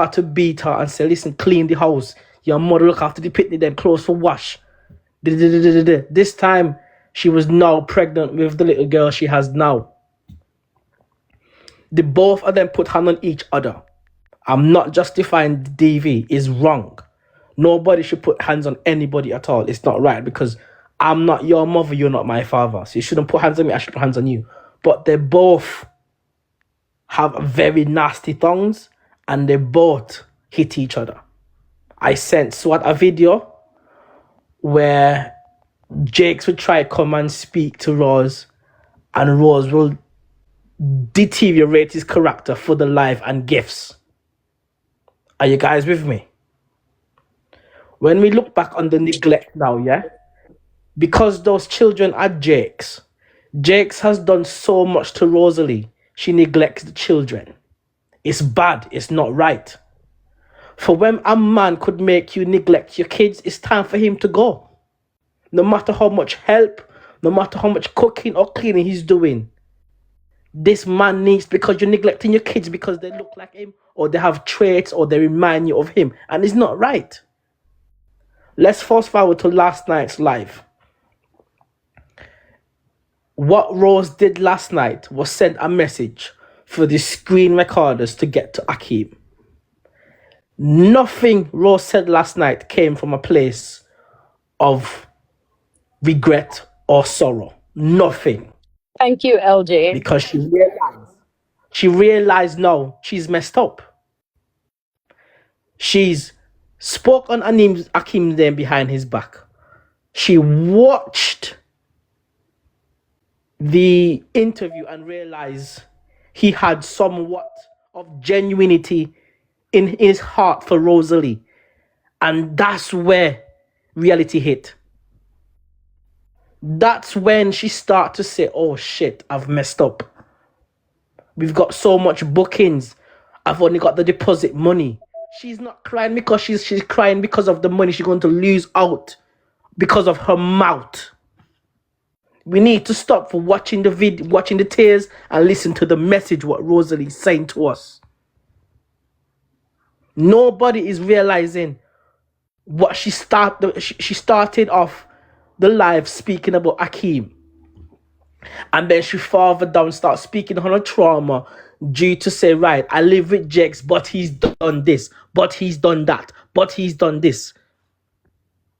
to beat her and say, listen, clean the house. Your mother look after the pitney, them clothes for wash. This time, she was now pregnant with the little girl she has now. The both of them put hand on each other. I'm not justifying the DV. It's wrong. Nobody should put hands on anybody at all. It's not right because I'm not your mother, you're not my father. So you shouldn't put hands on me, I should put hands on you. But they both have very nasty tongues and they both hit each other. I sent Swat a video where Jakes would try to come and speak to Rose and Rose will deteriorate his character for the life and gifts. Are you guys with me? When we look back on the neglect now, yeah? Because those children are Jakes has done so much to ROSEALEE. She neglects the children. It's bad. It's not right. For when a man could make you neglect your kids, it's time for him to go. No matter how much help, no matter how much cooking or cleaning he's doing, this man needs, because you're neglecting your kids because they look like him or they have traits or they remind you of him. And it's not right. Let's fast forward to last night's live. What Rose did last night was send a message for the screen recorders to get to AKEEM. Nothing Rose said last night came from a place of regret or sorrow. Nothing. Thank you, LJ. Because she realized now she's messed up. She's spoke on AKEEM's name behind his back. She watched the interview and realized he had somewhat of genuinity in his heart for ROSEALEE. And that's where reality hit. That's when she started to say, oh shit, I've messed up. We've got so much bookings. I've only got the deposit money. She's not crying because she's crying because of the money she's going to lose out because of her mouth. We need to stop for watching the video, watching the tears, and listen to the message what ROSEALEE is saying to us. Nobody is realizing what she started. She started off the live speaking about AKEEM, and then she further down starts speaking on her trauma due to say, right, I live with Jakes, but he's done this, but he's done that, but he's done this.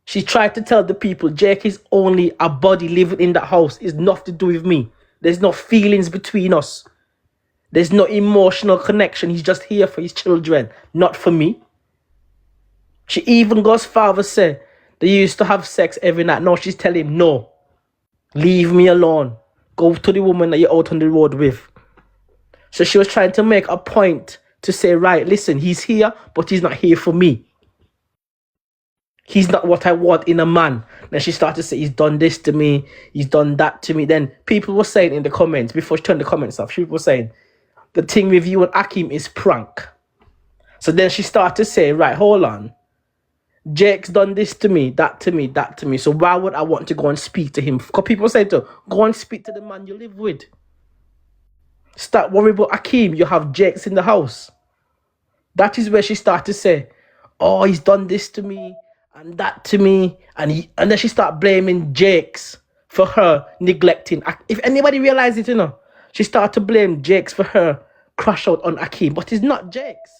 She tried to tell the people, Jake is only a body living in that house. It's nothing to do with me. There's no feelings between us. There's no emotional connection. He's just here for his children, not for me. She even goes further say they used to have sex every night. No, she's telling him, no, leave me alone. Go to the woman that you're out on the road with. So she was trying to make a point to say, right, listen, he's here, but he's not here for me. He's not what I want in a man. Then she started to say, he's done this to me. He's done that to me. Then people were saying in the comments, before she turned the comments off, people were saying, the thing with you and AKEEM is prank. So then she started to say, right, hold on. Jake's done this to me, that to me, that to me. So why would I want to go and speak to him? Because people say to her, go and speak to the man you live with. Start worrying about AKEEM. You have Jakes in the house. That is where she started to say, oh, he's done this to me and that to me. And then she started blaming Jakes for her neglecting. If anybody realized it, you know, she started to blame Jakes for her crash out on AKEEM. But it's not Jakes.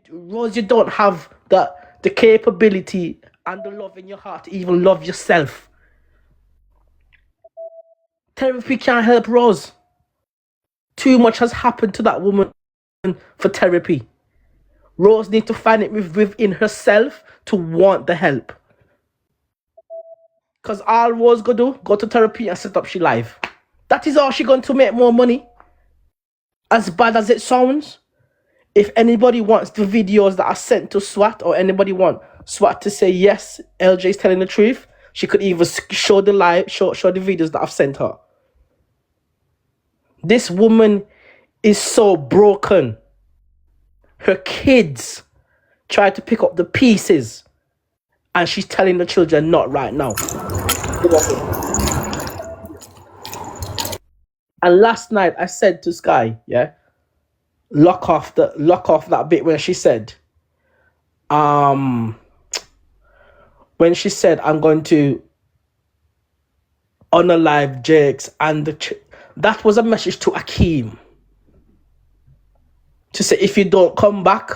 Rose, you don't have the capability and the love in your heart to even love yourself. Therapy can't help Rose. Too much has happened to that woman for therapy. Rose needs to find it within herself to want the help. Because all Rose gonna do, go to therapy and set up she life. That is all she going to make more money. As bad as it sounds. If anybody wants the videos that are sent to Swat, or anybody want Swat to say, yes, LJ is telling the truth, she could either show the live, show the videos that I've sent her. This woman is so broken. Her kids try to pick up the pieces, and she's telling the children, not right now. And last night I said to Sky, yeah, lock off that bit when she said, I'm going to unalive Jakes, and that was a message to AKEEM to say, if you don't come back,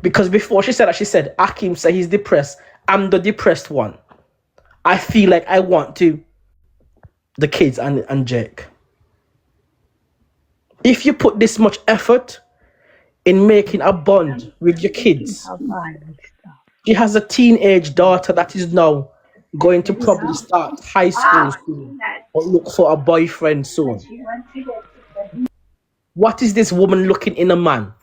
because before she said that, she said AKEEM said he's depressed. I'm the depressed one. I feel like I want the kids and Jake. If you put this much effort in making a bond with your kids, she has a teenage daughter that is now going to probably start high school soon or look for a boyfriend soon. What is this woman looking in a man?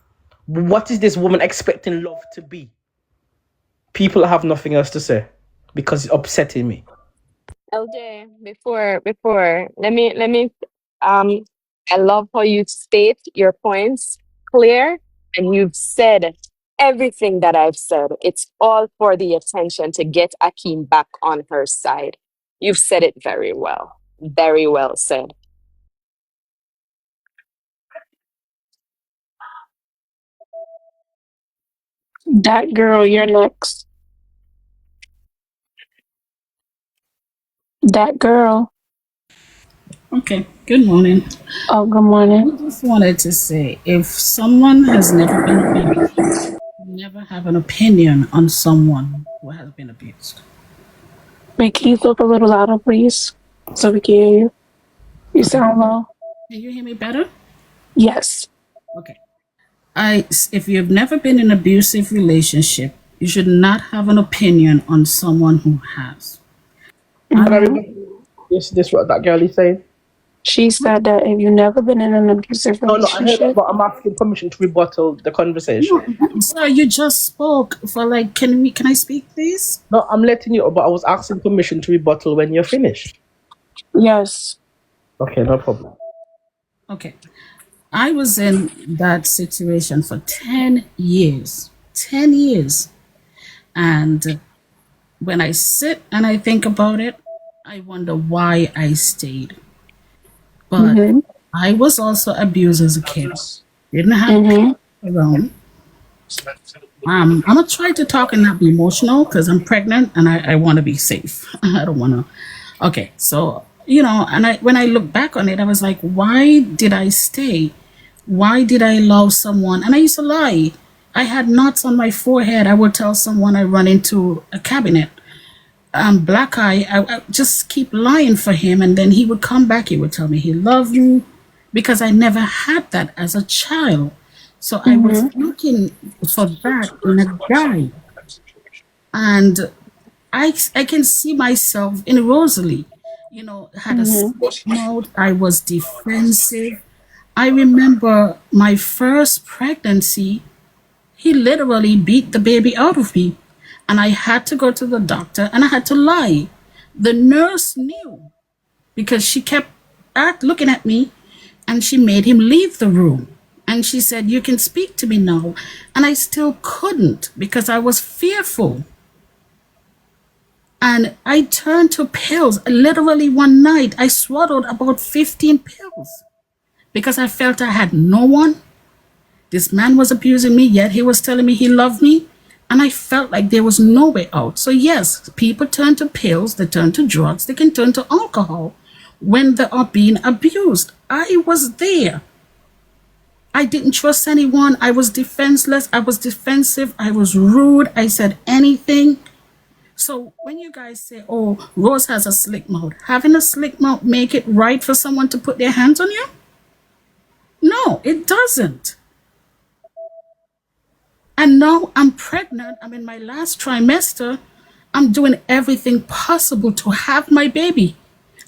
What is this woman expecting love to be? People have nothing else to say because it's upsetting me. LJ, before, let me, I love how you state your points clear, and you've said everything that I've said. It's all for the attention to get AKEEM back on her side. You've said it very well. Very well said. That girl, you're next. That girl. Okay, good morning. Oh, good morning. I just wanted to say, if someone has never been abused, never have an opinion on someone who has been abused. Wait, can you talk a little louder, please? So we can hear you. You sound low. Can you hear me better? Yes. Okay. If you've never been in an abusive relationship, you should not have an opinion on someone who has. This what that girl is saying? She said that if you've never been in an abusive relationship. No, I heard, but I'm asking permission to rebuttal the conversation. No, sir, you just spoke for like, can I speak, please? No, I'm letting you, but I was asking permission to rebuttal when you're finished. Yes. Okay, no problem. Okay. I was in that situation for 10 years. 10 years. And when I sit and I think about it, I wonder why I stayed. But I was also abused as a kid. Didn't have people around. I'm going to try to talk and not be emotional because I'm pregnant and I want to be safe. I don't want to. Okay, so, and when I look back on it, I was like, why did I stay? Why did I allow someone? And I used to lie. I had knots on my forehead. I would tell someone I run into a cabinet. Black eye, I just keep lying for him, and then he would come back. He would tell me he loved you, because I never had that as a child. So I was looking for that in a guy, and I can see myself in ROSEALEE. Had a stiff mouth. I was defensive. I remember my first pregnancy. He literally beat the baby out of me. And I had to go to the doctor and I had to lie. The nurse knew because she kept looking at me, and she made him leave the room. And she said, you can speak to me now. And I still couldn't because I was fearful. And I turned to pills. Literally one night, I swallowed about 15 pills because I felt I had no one. This man was abusing me, yet he was telling me he loved me. And I felt like there was no way out. So yes, people turn to pills, they turn to drugs, they can turn to alcohol when they are being abused. I was there. I didn't trust anyone. I was defenseless. I was defensive. I was rude. I said anything. So when you guys say, oh, Rose has a slick mouth, having a slick mouth make it right for someone to put their hands on you? No, it doesn't. And now I'm pregnant. I'm in my last trimester. I'm doing everything possible to have my baby.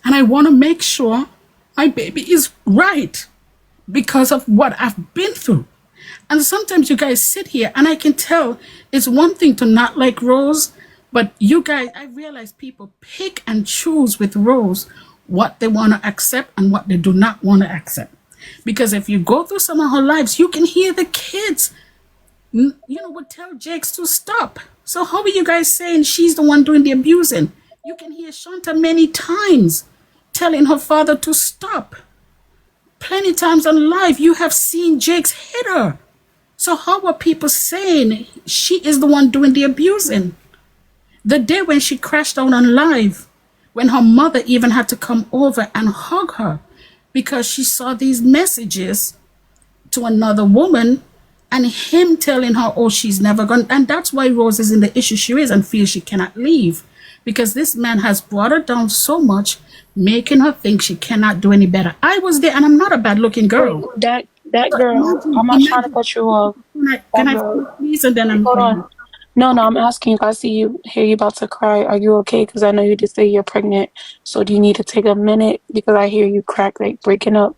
And I want to make sure my baby is right because of what I've been through. And sometimes you guys sit here and I can tell it's one thing to not like Rose, but you guys, I realize people pick and choose with Rose what they want to accept and what they do not want to accept. Because if you go through some of her lives, you can hear the kids would tell Jakes to stop. So how are you guys saying she's the one doing the abusing? You can hear Shanta many times telling her father to stop. Plenty times on live, you have seen Jakes hit her. So how are people saying she is the one doing the abusing? The day when she crashed out on live, when her mother even had to come over and hug her because she saw these messages to another woman and him telling her, oh, she's never gone. And that's why Rose is in the issue she is and feels she cannot leave because this man has brought her down so much, making her think she cannot do any better. I was there and I'm not a bad looking girl. That But girl, I'm not trying to imagine, cut you off. can That I girl, please? And then I'm hold done. on. No, I'm asking you. I see you here. You about to cry. Are you okay? Because I know you just say you're pregnant. So do you need to take a minute? Because I hear you crack, like breaking up.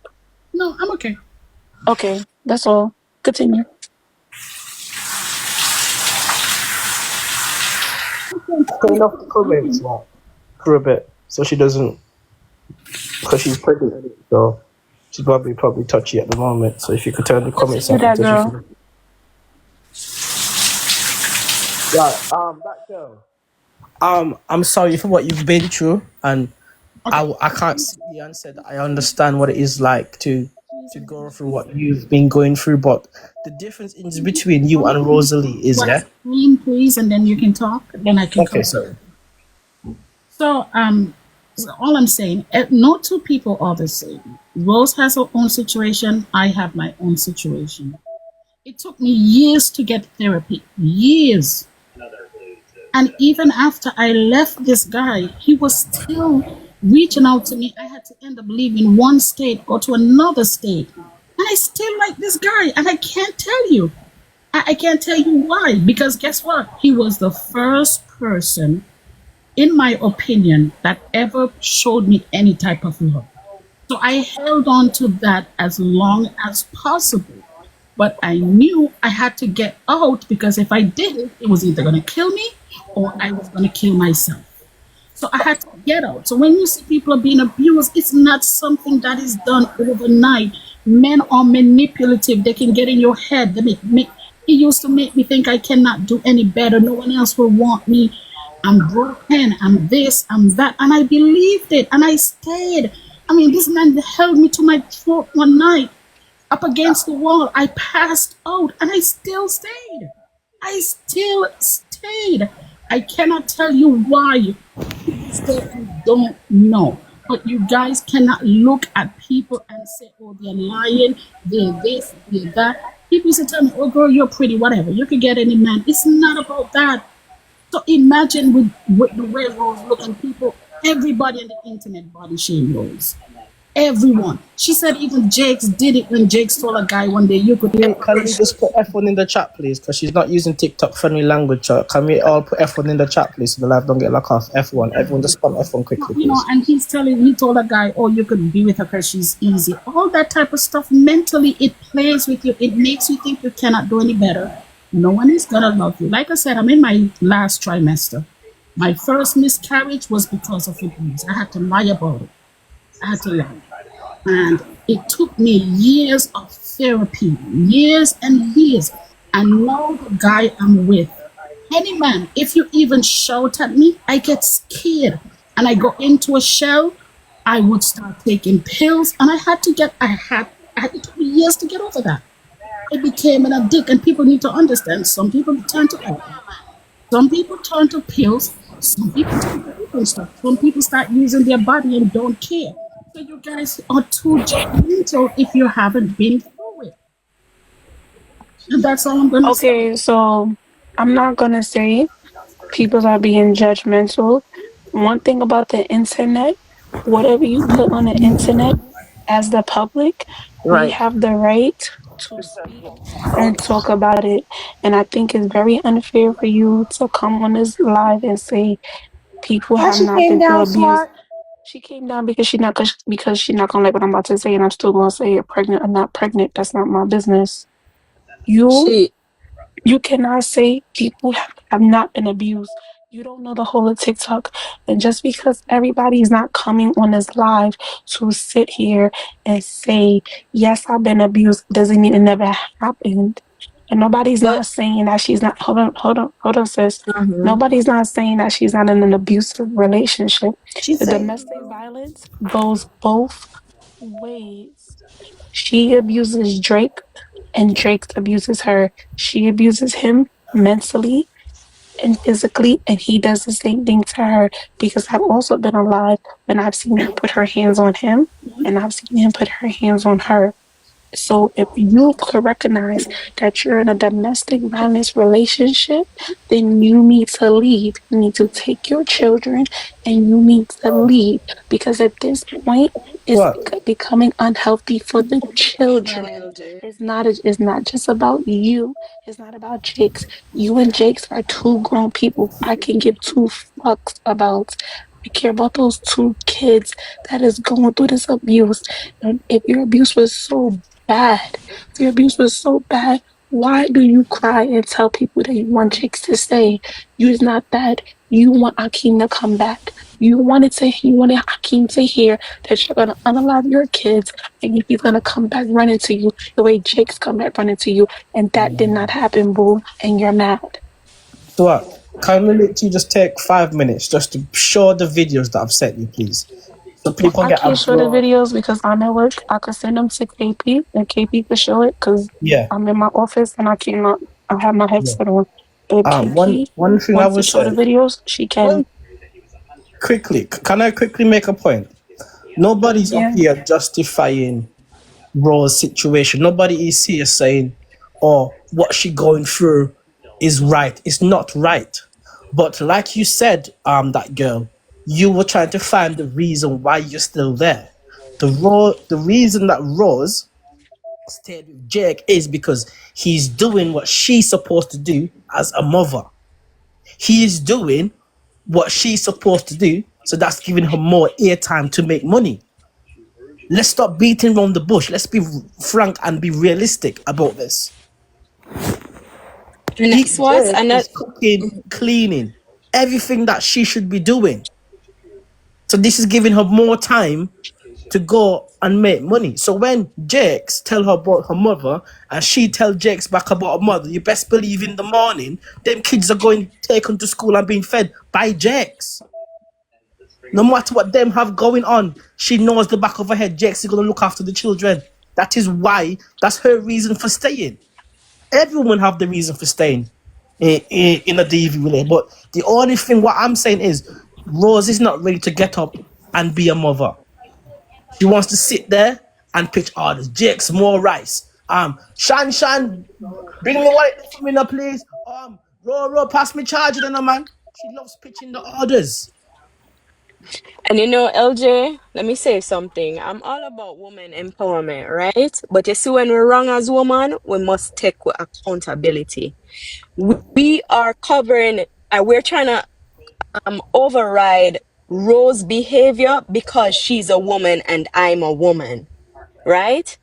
No, I'm okay. Okay, that's all. Continue. Turn off the comments, like, for a bit, so she doesn't, because she's pregnant, so she's probably touchy at the moment. So if you could turn the comments You off, that so she girl. can. Yeah, that girl. I'm sorry for what you've been through, and I can't sit here and say that I understand what it is like to go through what you've been going through, but the difference is between you and Rosalie is, One yeah. screen, please, and then you can talk. Then I can Okay, come. so So all I'm saying, no two people are the same. Rose has her own situation. I have my own situation. It took me years to get therapy, years. And even after I left this guy, he was still reaching out to me. I had to end up leaving one state, go to another state. And I still like this guy. And I can't tell you. I can't tell you why. Because guess what? He was the first person, in my opinion, that ever showed me any type of love. So I held on to that as long as possible. But I knew I had to get out because if I didn't, it was either going to kill me or I was going to kill myself. So I had to get out. So when you see people are being abused, it's not something that is done overnight. Men are manipulative. They can get in your head. They make it used to make me think I cannot do any better. No one else will want me. I'm broken. I'm this. I'm that. And I believed it. And I stayed. I mean, this man held me to my throat one night up against the wall. I passed out and I still stayed. I still stayed. I cannot tell you why. People say I don't know. But you guys cannot look at people and say, oh, they're lying, they're this, they're that. People used to tell me, oh, girl, you're pretty, whatever. You could get any man. It's not about that. So imagine with the way Rose look and people, everybody on the internet body shame Rose. Everyone. She said even Jakes did it when Jakes told a guy one day you could can we just put F1 in the chat, please? Because she's not using TikTok friendly language. Can we all put F1 in the chat, please, so the live don't get locked off? F1. Everyone just spam F1 quickly, you know, please. and he told a guy, oh, you could be with her because she's easy. All that type of stuff, mentally, it plays with you. It makes you think you cannot do any better. No one is gonna love you. Like I said, I'm in my last trimester. My first miscarriage was because of abuse. I had to lie about it. I had to lie. And it took me years of therapy, years and years. And now the guy I'm with, any man, if you even shout at me, I get scared and I go into a shell. I would start taking pills, and it took me years to get over that. It became an addict, and people need to understand. Some people turn to alcohol, some people turn to pills, some people turn to different stuff. Some people start using their body and don't care. So you guys are too judgmental if you haven't been through it. And that's all I'm gonna say. Okay, so I'm not gonna say people are being judgmental. One thing about the internet, whatever you put on the internet as the public, we Right. have the right to speak and talk about it. And I think it's very unfair for you to come on this live and say people Why have she not came been through down, abuse. Swat? She came down because because she's not gonna like what I'm about to say, and I'm still gonna say it, pregnant or not pregnant. That's not my business. You She you cannot say people have not been abused. You don't know the whole of TikTok. And just because everybody's not coming on this live to sit here and say, yes, I've been abused, doesn't mean it never happened. And nobody's but not saying that she's not, hold on, sis. mhm. Nobody's not saying that she's not in an abusive relationship. She's The saying. domestic violence goes both ways. She abuses Drake, and Drake abuses her. She abuses him mentally and physically, and he does the same thing to her because I've also been alive when I've seen her put her hands on him and I've seen him put her hands on her. So if you could recognize that you're in a domestic violence relationship, then you need to leave. You need to take your children and you need to leave because at this point it's What? becoming unhealthy for the Man, children. LJ. It's not just about you. It's not about Jakes. You and Jakes are two grown people. I can give two fucks about. I care about those two kids that is going through this abuse. And if your abuse was so bad. If your abuse was so bad, why do you cry and tell people that you want Jakes to stay? You is not that. You want Akeem to come back. You wanted Akeem to hear that you're gonna unalive your kids and he's gonna come back running to you the way Jake's come back running to you. And that did not happen, boo, and you're mad. Swat, can we literally just take 5 minutes just to show the videos that I've sent you, please? So people I get a can't show the broad. videos because I'm at work. I could send them to KP and KP could show it because Yeah. I'm in my office and I cannot. I have my Yeah. headset on. If One KP one thing I wants to would show the say, videos, she can. well, can I quickly make a point? Nobody's up Yeah. here justifying Rose's situation. Nobody is here saying, "Oh, what she going through is right." It's not right. But like you said, that girl, you were trying to find the reason why you're still there. The reason that Rose stayed with Jake is because he's doing what she's supposed to do as a mother. He is doing what she's supposed to do, so that's giving her more airtime to make money. Let's stop beating around the bush. Let's be frank and be realistic about this. And that's what, Jake and that, is cooking, cleaning, everything that she should be doing. So this is giving her more time to go and make money. So when Jakes tell her about her mother and she tell Jakes back about her mother, you best believe in the morning, them kids are going taken to school and being fed by Jakes. No matter what them have going on, she knows the back of her head Jakes is going to look after the children. That is why, that's her reason for staying. Everyone have the reason for staying in a DV relay. But the only thing what I'm saying is Rose is not ready to get up and be a mother. She wants to sit there and pitch orders. Jake's more rice. Shan, bring me wallet for me now, please. Ro, pass me charger then, man. She loves pitching the orders. and LJ, let me say something. I'm all about woman empowerment, right? But you see, when we're wrong as women, we must take accountability. We are covering, and we're trying to override Rose's behavior because she's a woman and I'm a woman, right?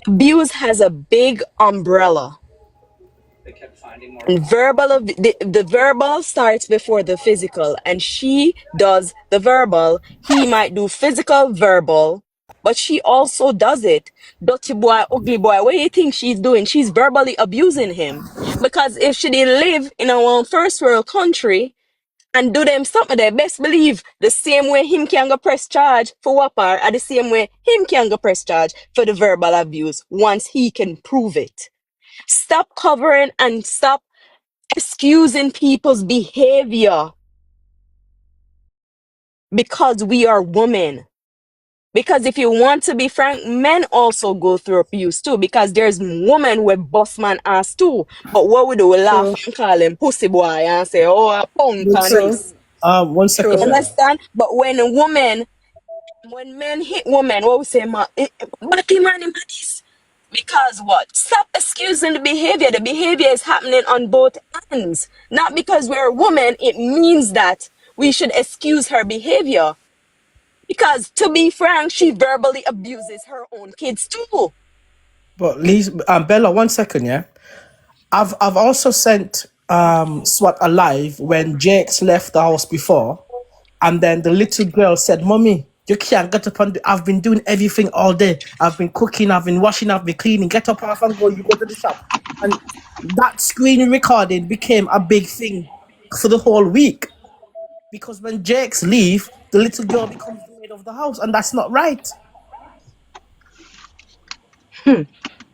Abuse has a big umbrella. And the verbal starts before the physical, and she does the verbal. He might do physical, verbal, but she also does it. Dirty boy, ugly boy, what do you think she's doing? She's verbally abusing him. Because if she didn't live in a first world country and do them something, they best believe the same way him can go press charge for whopper, or the same way him can go press charge for the verbal abuse once he can prove it. Stop covering and stop excusing people's behavior because we are women. Because if you want to be frank, men also go through abuse too. Because there's women with boss man ass too. But what we do, we laugh True. and call him pussy boy and say, oh, a punk One on sec. True. this. 1 second, True. Bella. Understand? But when men hit women, what we say, Batty man, him this. Because what? Stop excusing the behavior. The behavior is happening on both ends. Not because we're a woman, it means that we should excuse her behavior. Because to be frank, she verbally abuses her own kids too. But Bella, 1 second, yeah. I've also sent SWAT alive when Jake's left the house before, and then the little girl said, "Mommy, you can't get up and I've been doing everything all day. I've been cooking, I've been washing, I've been cleaning. Get up off and go. You go to the shop." And that screen recording became a big thing for the whole week because when Jake's leave, the little girl becomes the maid of the house, and that's not right.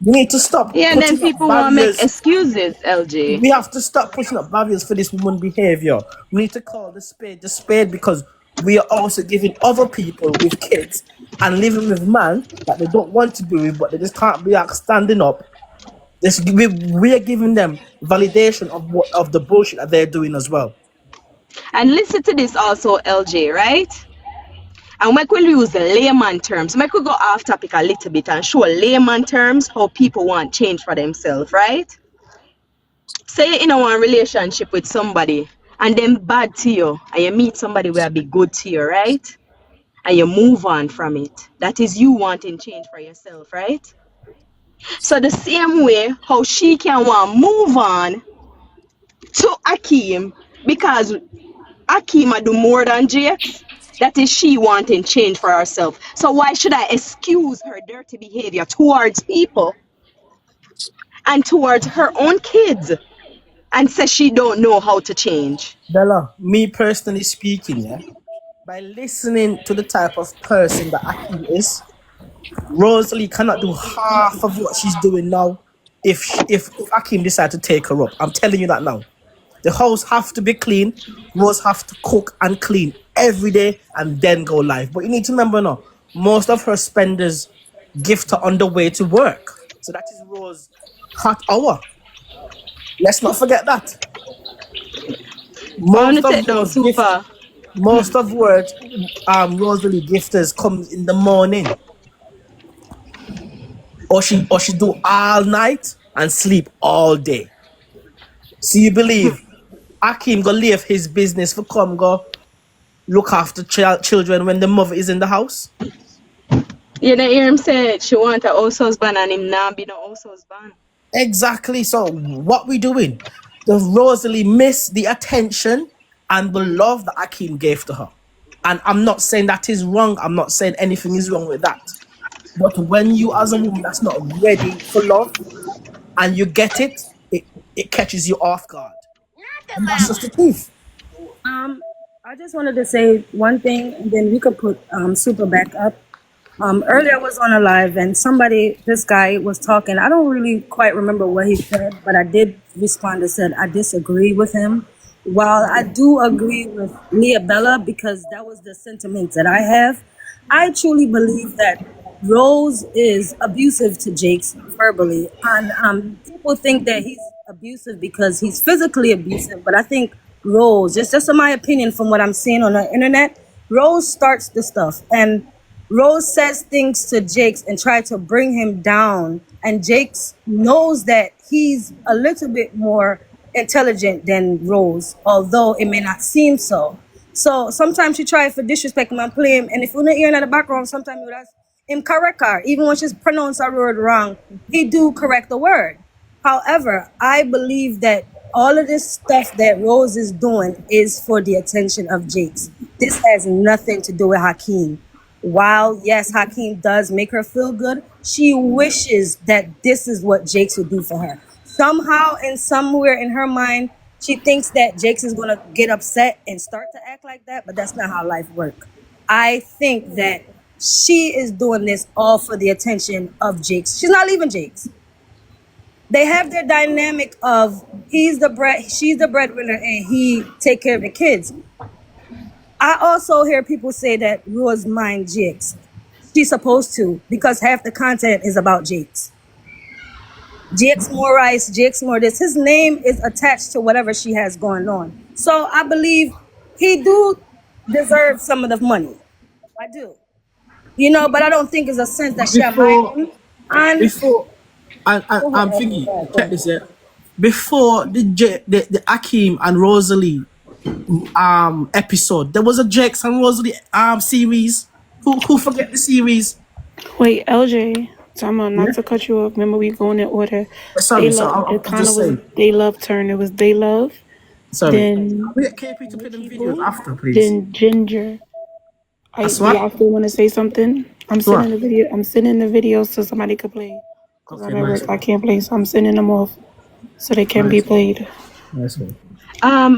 We need to stop Yeah, and then putting up people want to make barriers. excuses, LG. We have to stop pushing up barriers for this woman behavior. We need to call the spade because we are also giving other people with kids and living with man that they don't want to be with, but they just can't be like standing up. We are giving them validation of the bullshit that they're doing as well. And listen to this also, LJ, right? And we will use the layman terms. We could go off topic a little bit and show layman terms how people want change for themselves, right? Say you're in a one relationship with somebody and them bad to you, and you meet somebody who will be good to you, right? And you move on from it. That is you wanting change for yourself, right? So the same way how she can want move on to AKEEM because AKEEM do more than Jakes. That is she wanting change for herself. So why should I excuse her dirty behavior towards people and towards her own kids and say she don't know how to change? Bella, me personally speaking, yeah, by listening to the type of person that Akeem is, Rosalie cannot do half of what she's doing now if Akeem decide to take her up. I'm telling you that now. The house have to be clean. Rose have to cook and clean every day and then go live. But you need to remember now, most of her spenders gift her on the way to work. So that is Rose hot hour. Let's not forget that. I want to take down super. Most of what Rosalie gifters comes in the morning. Or she do all night and sleep all day. So you believe Akeem go leave his business for come go look after children when the mother is in the house? You know, hear him say she want a house husband and him not be no house husband. Exactly. So what we doing? Does Rosalie miss the attention and the love that Akeem gave to her? And I'm not saying that is wrong. I'm not saying anything is wrong with that. But when you as a woman that's not ready for love and you get it, it catches you off guard. And that's just the truth. I just wanted to say one thing, and then we could put Super back up. Earlier I was on a live, and this guy was talking. I don't really quite remember what he said, but I did respond and said I disagree with him. While I do agree with Leah Bella, because that was the sentiment that I have, I truly believe that Rose is abusive to Jakes verbally, and people think that he's abusive because he's physically abusive, but I think Rose, just in my opinion from what I'm seeing on the internet, Rose starts the stuff, and Rose says things to Jakes and try to bring him down, and Jakes knows that he's a little bit more intelligent than Rose, although it may not seem so. So sometimes she try for disrespect him and play him, and if you're not hearing in the background, sometimes you would ask him correct her, even when she's pronounced a word wrong, he do correct the word. However, I believe that all of this stuff that Rose is doing is for the attention of Jakes. This has nothing to do with AKEEM. While, yes, AKEEM does make her feel good, she wishes that this is what Jakes would do for her. Somehow and somewhere in her mind, she thinks that Jakes is going to get upset and start to act like that, but that's not how life works. I think that she is doing this all for the attention of Jakes. She's not leaving Jakes. They have their dynamic of she's the breadwinner, and he take care of the kids. I also hear people say that Rose mind Jakes. She's supposed to, because half the content is about Jakes. Jakes more rice, Jakes more this. His name is attached to whatever she has going on. So I believe he do deserve some of the money. I do. You know, but I don't think it's a sense that she mind him. I'm thinking, check this out. Before the Akeem and Rosalie episode, there was a Jakes and Rosalie series. Who forget the series? Wait, LJ, time on, not to cut you off. Remember, we going in order. Sorry, it kind of was They Love turn. It was They Love. Sorry. Then we get KP to play them videos after, please. Then Ginger. Y'all still want to say something? I'm sending the video. I'm sending the videos so somebody could play. Because I'm at work, I can't play, so I'm sending them off so they can be played. Nice one.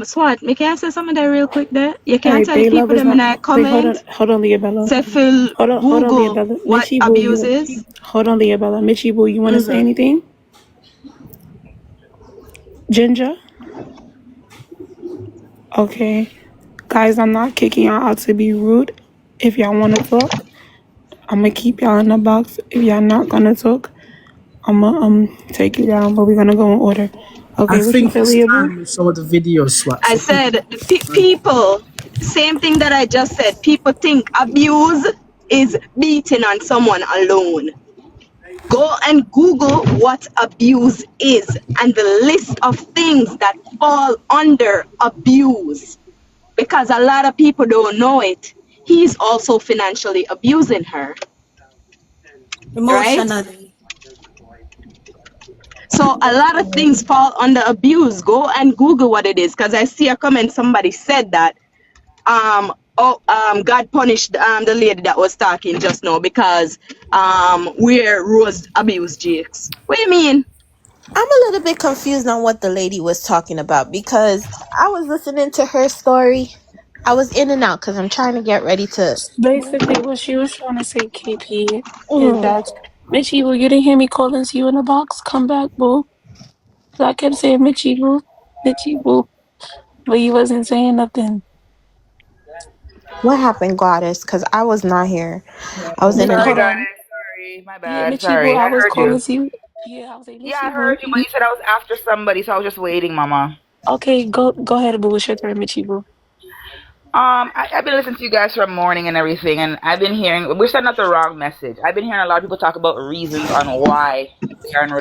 Swat, me can say something there real quick there. You All can right, tell the Bay Love people is them in not. that Wait, comment, hold on, Leah Bella. say Phil Hold on, Leah Google Bella. what Mitchie Boo, abuse is. hold on, Leah Bella. Mitchie Boo, you want to say Mm-hmm. anything? Ginger? Okay. Guys, I'm not kicking y'all out to be rude. If y'all want to talk, I'm going to keep y'all in the box. If y'all not going to talk, I'm going to take you down, but we're going to go in order. I Okay, what you think say, it's Leah Boo? time we saw the video, Swat, I so people said understand. people, same thing that I just said. People think abuse is beating on someone alone. Go and Google what abuse is and the list of things that fall under abuse. Because a lot of people don't know it. He's also financially abusing her, right? Emotionally. So a lot of things fall under abuse. Go and Google what it is. Because I see a comment, somebody said that God punished the lady that was talking just now because where Rose abused Jakes. What do you mean? I'm a little bit confused on what the lady was talking about because I was listening to her story. I was in and out because I'm trying to get ready to. Basically, what she was trying to say, KP, is Mm, that Mitchie Boo, you didn't hear me calling to you in the box? Come back, boo. 'Cause I kept saying Mitchie Boo, but you wasn't saying nothing. what happened, Goddess? Because I was not here. I was in and Sorry, Hold out. guys. on. Sorry. My Yeah, bad. Mitchie Boo, Sorry. I I was heard calling you. to you. Yeah, I was like, Yeah, I Mitchie heard Boo. you, but you said I was after somebody, so I was just waiting, Mama. Okay, go ahead, boo. It's your turn, Mitchie Boo. I've been listening to you guys from morning and everything, and I've been hearing we're sending out the wrong message. I've been hearing a lot of people talk about reasons on why they are in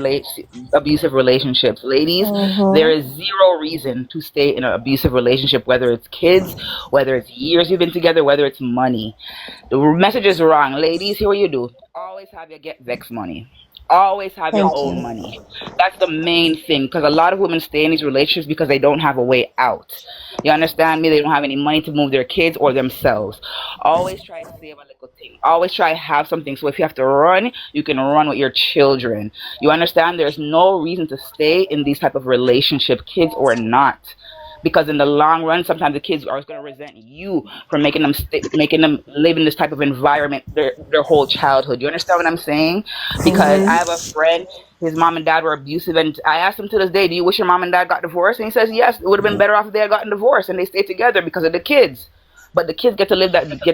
abusive relationships. Ladies, there Mm-hmm. is zero reason to stay in an abusive relationship, whether it's kids, whether it's years you've been together, whether it's money. The message is wrong. Ladies, here what you do. Always have your get vex money. Always have your Thank own you. money. That's the main thing because a lot of women stay in these relationships because they don't have a way out. You understand me? They don't have any money to move their kids or themselves. Always try to save a little thing. Always try to have something. So if you have to run, you can run with your children. You understand? There's no reason to stay in these type of relationship, kids or not, because in the long run sometimes the kids are going to resent you for making them live in this type of environment their whole childhood. You understand what I'm saying? Because I Mm-hmm. have a friend, his mom and dad were abusive, and I asked him to this day, do you wish your mom and dad got divorced? And he says yes, it would have been better off if they had gotten divorced and they stayed together because of the kids. But the kids get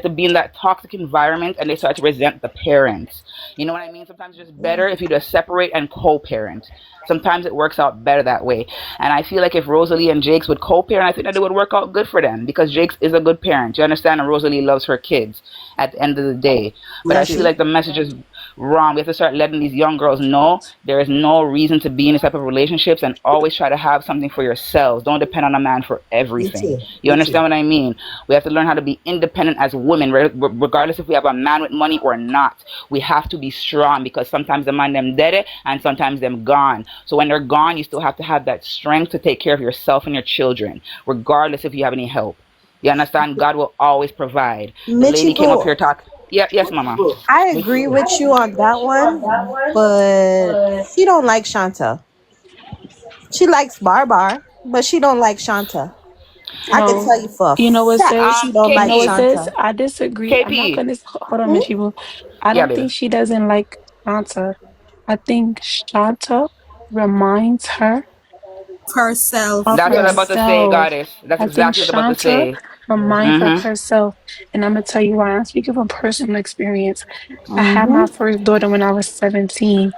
to be in that toxic environment and they start to resent the parents. You know what I mean? Sometimes it's just better if you just separate and co-parent. Sometimes it works out better that way. And I feel like if Rosalie and Jakes would co-parent, I think that it would work out good for them because Jakes is a good parent. You understand? And Rosalie loves her kids at the end of the day. But I Yes, feel like the message is wrong. We have to start letting these young girls know there is no reason to be in this type of relationships and always try to have something for yourselves. Don't depend on a man for everything. You understand what I mean? We have to learn how to be independent as women, regardless if we have a man with money or not. We have to be strong because sometimes the man them dead and sometimes them gone. So when they're gone, you still have to have that strength to take care of yourself and your children, regardless if you have any help. You understand? God will always provide. The Mitchie lady came up Boo, here talk. Yeah, yes, Mama. I agree with you on that one, but she don't like Shanta. She likes Barbar, but she don't like Shanta. I can No, tell you for a you know what, fact sis? she don't You like know what, KP, sis? Shanta. I disagree. I'm not KP. gonna hold on, Hmm? Mitchie Boo. I Yeah, don't baby. think she doesn't like Shanta. I think Shanta reminds her Herself. of That's what I'm Yeah. about to say, herself. Goddess. That's I think exactly what I'm about to Shanta say. reminds her of Mm-hmm. herself. And I'm gonna tell you why. I'm speaking from personal experience. I had Mm-hmm. my first daughter when I was 17.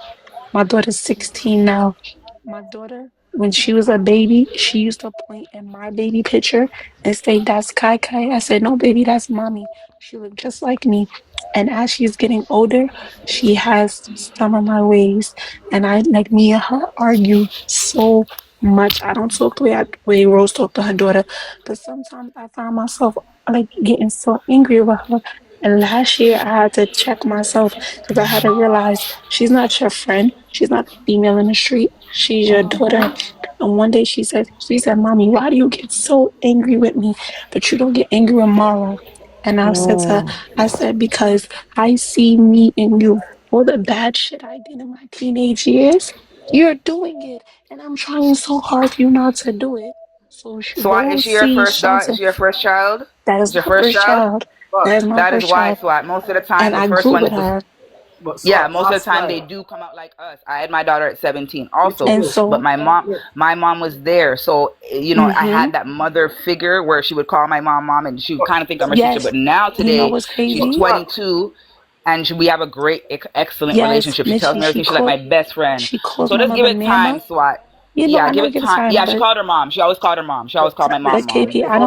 My daughter's 16 now. My daughter, when she was a baby, she used to point at my baby picture and say, "That's Kai Kai." I said, "No, baby, that's mommy." She looked just like me. And as she's getting older, she has some of my ways. And I like me and her argue so much. I don't talk the way Rose talked to her daughter, but sometimes I find myself like getting so angry with her. And last year, I had to check myself because I had to realize she's not your friend. She's not a female in the street. She's your daughter. And one day she said, Mommy, why do you get so angry with me, but you don't get angry with Mara? And I said to her, Mm. I said, because I see me in you. All the bad shit I did in my teenage years, you're doing it. And I'm trying so hard for you not to do it. So she Swat, is won't she your see first daughter? Shanta. Is she your first child? That Is is your my first first child? child. That is my That is first why, child. Swat. Most of the time, And the I first grew one with is the her. yeah. Most of the time, they do come out like us. I had my daughter at 17, also, And but so, my mom was there, so I mm-hmm. had that mother figure where she would call my mom, and she would kind of think I'm her sister. Yes. But now And you know today, what's she's crazy? 22, and we have a great, excellent Yes, relationship. She tells Mitchie, me everything. She's like my best friend. she calls So my just give mother it time, Mama. Swat. You know, Yeah, I give never it give a time. sign, Yeah, she called her mom. She always called her mom. She always called my but mom. KP, I don't